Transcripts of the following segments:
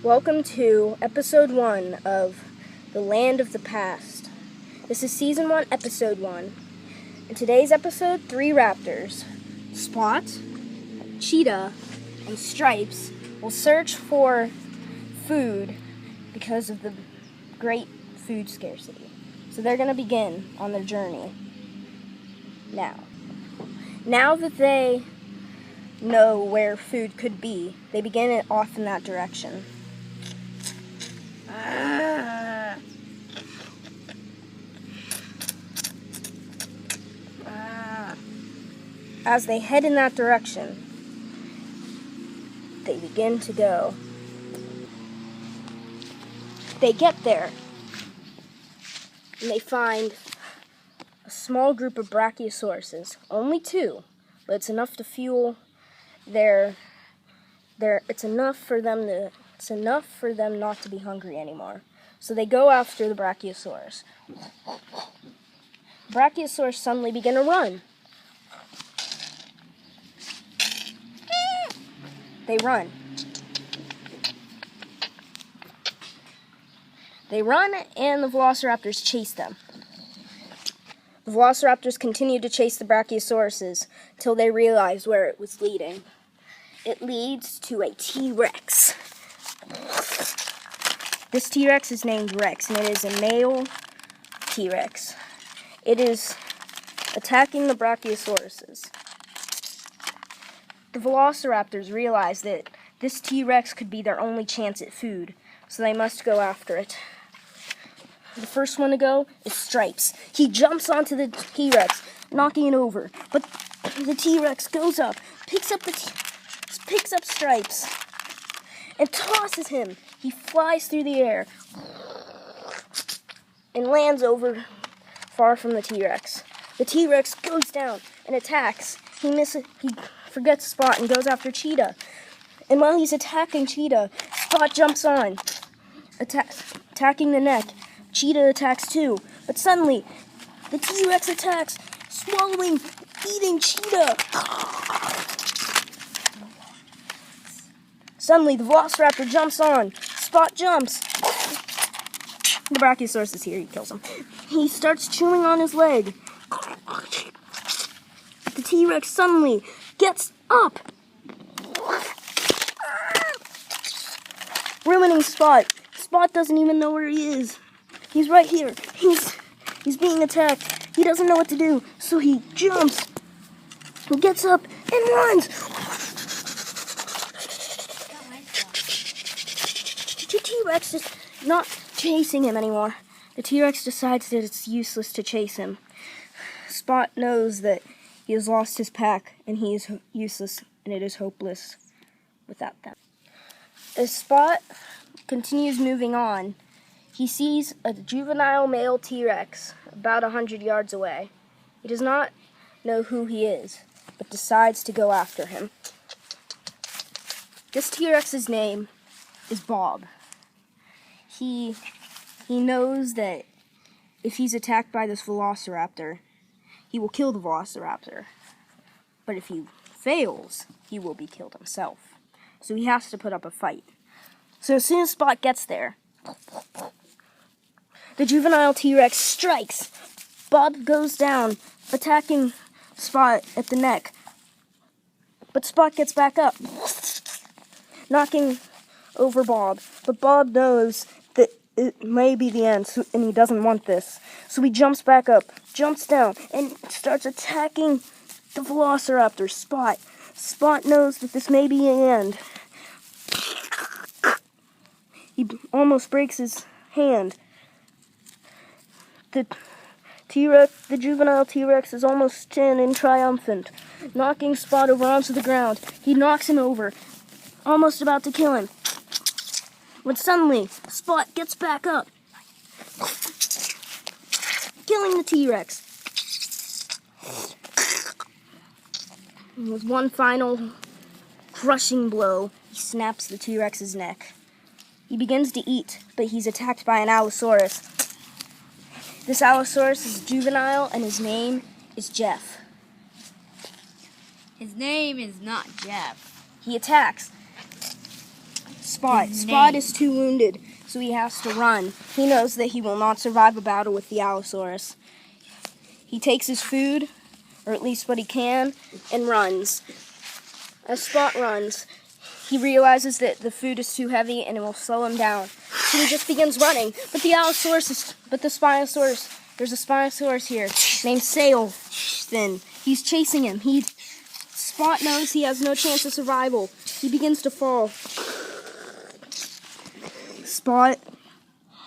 Welcome to episode 1 of The Land of the Past. This is season 1, episode 1. In today's episode, 3 raptors, Spot, Cheetah, and Stripes, will search for food because of the great food scarcity. So they're going to begin on their journey now that they know where food could be, they begin it off in that direction. As they head in that direction, they begin to go. They get there, and they find a small group of brachiosauruses. Only 2, but it's enough to fuel it's enough for them not to be hungry anymore. So they go after the Brachiosaurus. Brachiosaurus suddenly begin to run. They run. And the Velociraptors chase them. The Velociraptors continued to chase the Brachiosauruses till they realized where it was leading. It leads to a T-Rex. This T-Rex is named Rex, and it is a male T-Rex. It is attacking the Brachiosauruses. The Velociraptors realize that this T-Rex could be their only chance at food, so they must go after it. The first one to go is Stripes. He jumps onto the T-Rex, knocking it over. But the T-Rex goes up, picks up Stripes, and tosses him. He flies through the air and lands over far from the T-Rex. The T-Rex goes down and attacks. He forgets Spot and goes after Cheetah. And while he's attacking Cheetah, Spot jumps on, attacking the neck. Cheetah attacks too, but suddenly the T-Rex attacks, swallowing, eating Cheetah. Suddenly the Velociraptor jumps on, Spot jumps. The Brachiosaurus is here, he kills him. He starts chewing on his leg. The T-Rex suddenly gets up, ruining Spot. Spot doesn't even know where he is. He's right here. He's being attacked. He doesn't know what to do, so he jumps. He gets up and runs. The T-Rex is not chasing him anymore. The T-Rex decides that it's useless to chase him. Spot knows that he has lost his pack, and he is useless, and it is hopeless without them. As Spot continues moving on, he sees a juvenile male T-Rex about 100 yards away. He does not know who he is, but decides to go after him. This T-Rex's name is Bob. He knows that if he's attacked by this Velociraptor, he will kill the Velociraptor. But if he fails, he will be killed himself. So he has to put up a fight. So as soon as Spot gets there, the juvenile T-Rex strikes. Bob goes down, attacking Spot at the neck. But Spot gets back up, knocking over Bob. But Bob knows that it may be the end, and he doesn't want this. So he jumps back up, jumps down, and starts attacking the Velociraptor, Spot. Spot knows that this may be the end. He almost breaks his hand. The juvenile T-Rex is almost standing triumphant, knocking Spot over onto the ground. He knocks him over, almost about to kill him. When suddenly, Spot gets back up, killing the T-Rex. And with one final crushing blow, he snaps the T-Rex's neck. He begins to eat, but he's attacked by an Allosaurus. This Allosaurus is juvenile, and his name is Jeff. His name is not Jeff. He attacks. Spot. Spot is too wounded, so he has to run. He knows that he will not survive a battle with the Allosaurus. He takes his food, or at least what he can, and runs. As Spot runs, he realizes that the food is too heavy and it will slow him down. So he just begins running. But the Spinosaurus, there's a Spinosaurus here named Sailfin. He's chasing him. Spot knows he has no chance of survival. He begins to fall. Spot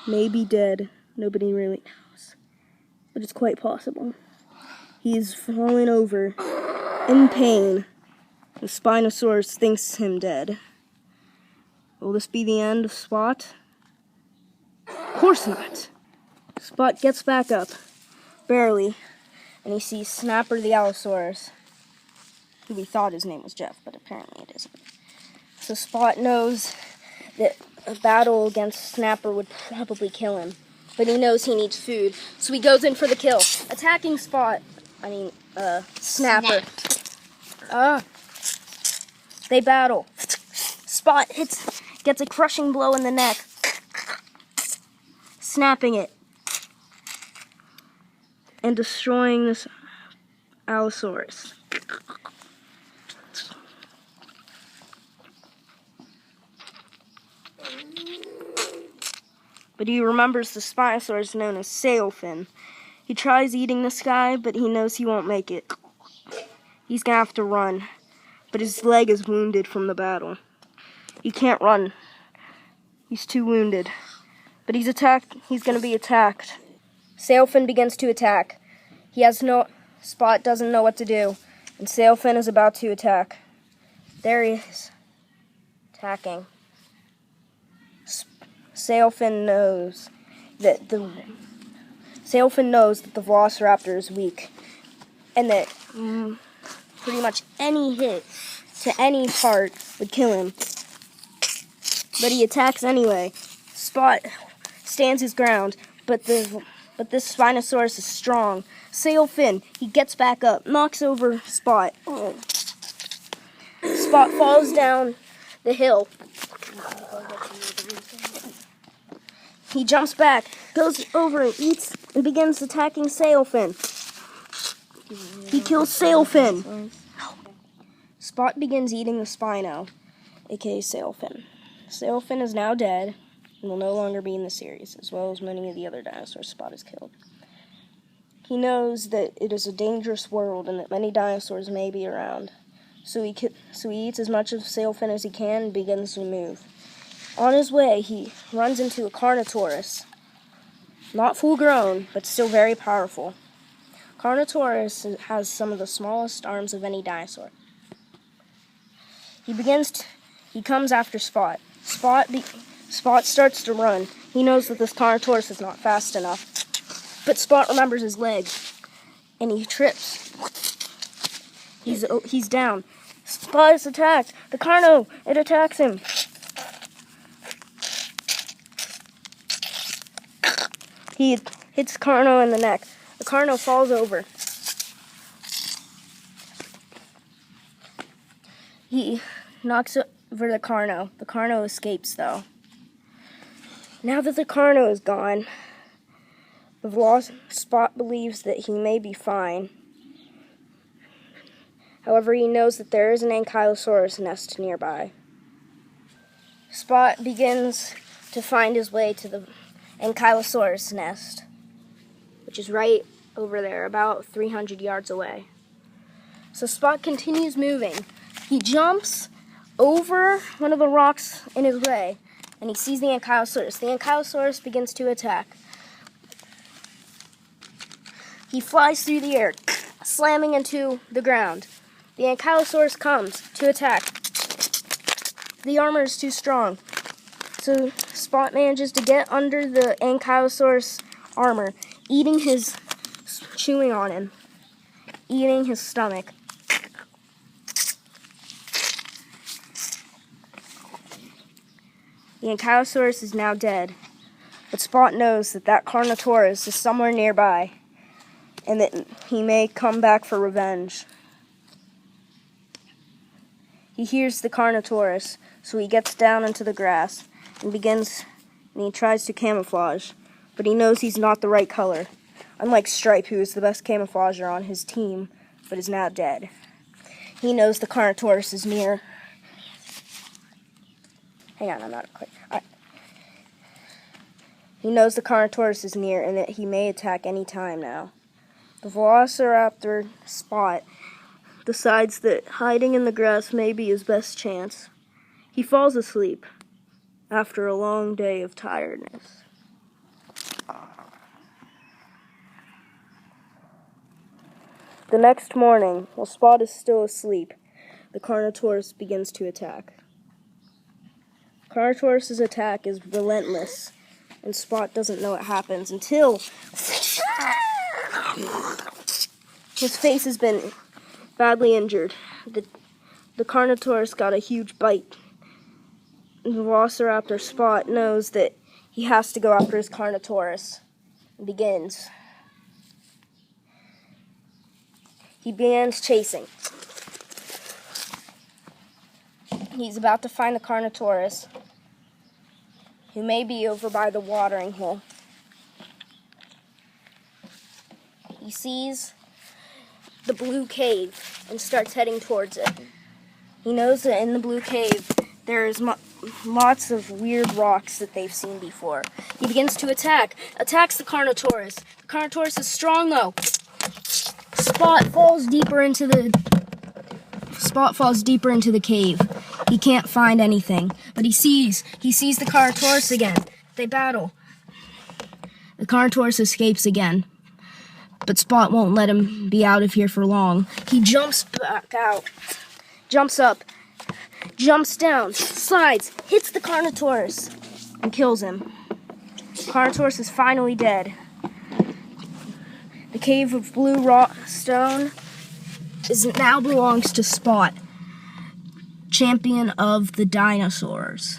may be dead. Nobody really knows. But it's quite possible. He is falling over in pain. The Spinosaurus thinks him dead. Will this be the end of Spot? Of course not. Spot gets back up, barely, and he sees Snapper the Allosaurus, who we thought his name was Jeff, but apparently it isn't. So Spot knows that a battle against Snapper would probably kill him, but he knows he needs food, so he goes in for the kill, attacking Snapper. They battle. Spot gets a crushing blow in the neck, snapping it, and destroying this Allosaurus. But he remembers the Spinosaurus known as Sailfin. He tries eating this guy, but he knows he won't make it. He's gonna have to run, but his leg is wounded from the battle. He can't run. He's too wounded. But he's gonna be attacked. Sailfin begins to attack. Spot doesn't know what to do, and Sailfin is about to attack. There he is, attacking. Sailfin knows that the Velociraptor is weak, and that pretty much any hit to any part would kill him. But he attacks anyway. Spot stands his ground, but this Spinosaurus is strong. Sailfin, he gets back up, knocks over Spot. Oh. Spot falls down the hill. He jumps back, goes over and eats, and begins attacking Sailfin. He kills Sailfin. Spot begins eating the Spino, aka Sailfin. Sailfin is now dead and will no longer be in the series, as well as many of the other dinosaurs Spot has killed. He knows that it is a dangerous world and that many dinosaurs may be around, so he eats as much of Sailfin as he can and begins to move. On his way, he runs into a Carnotaurus. Not full grown, but still very powerful. Carnotaurus has some of the smallest arms of any dinosaur. He comes after Spot. Spot starts to run. He knows that this Carnotaurus is not fast enough. But Spot remembers his leg, and he trips. He's down. Spot is attacked. The Carno, it attacks him. He hits Carno in the neck. The Carno falls over. He knocks over the Carno. The Carno escapes, though. Now that the Carno is gone, the Spot believes that he may be fine. However, he knows that there is an Ankylosaurus nest nearby. Spot begins to find his way to the Ankylosaurus nest, which is right over there, about 300 yards away. So Spot continues moving. He jumps over one of the rocks in his way, and he sees the Ankylosaurus. The Ankylosaurus begins to attack. He flies through the air, slamming into the ground. The Ankylosaurus comes to attack. The armor is too strong, so Spot manages to get under the Ankylosaurus armor, chewing on him, eating his stomach. The Ankylosaurus is now dead, but Spot knows that Carnotaurus is somewhere nearby, and that he may come back for revenge. He hears the Carnotaurus, so he gets down into the grass and he tries to camouflage, but he knows he's not the right color. Unlike Stripe, who is the best camouflager on his team, but is now dead. He knows the Carnotaurus is near. Hang on, I'm not quite. He knows the Carnotaurus is near and that he may attack any time now. The Velociraptor Spot decides that hiding in the grass may be his best chance. He falls asleep after a long day of tiredness. The next morning, while Spot is still asleep, the Carnotaurus begins to attack. Carnotaurus' attack is relentless, and Spot doesn't know what happens until his face has been badly injured. The Carnotaurus got a huge bite. The Velociraptor Spot knows that he has to go after his Carnotaurus and begins. He begins chasing. He's about to find the Carnotaurus, who may be over by the watering hole. He sees the blue cave and starts heading towards it. He knows that in the blue cave there's lots of weird rocks that they've seen before. He begins to attacks the Carnotaurus. The Carnotaurus is strong though. Spot falls deeper into the cave. He can't find anything, but he sees the Carnotaurus again. They battle. The Carnotaurus escapes again, but Spot won't let him be out of here for long. He jumps back out, jumps up, jumps down, slides, hits the Carnotaurus, and kills him. The Carnotaurus is finally dead. The cave of blue rock stone now belongs to Spot, champion of the dinosaurs.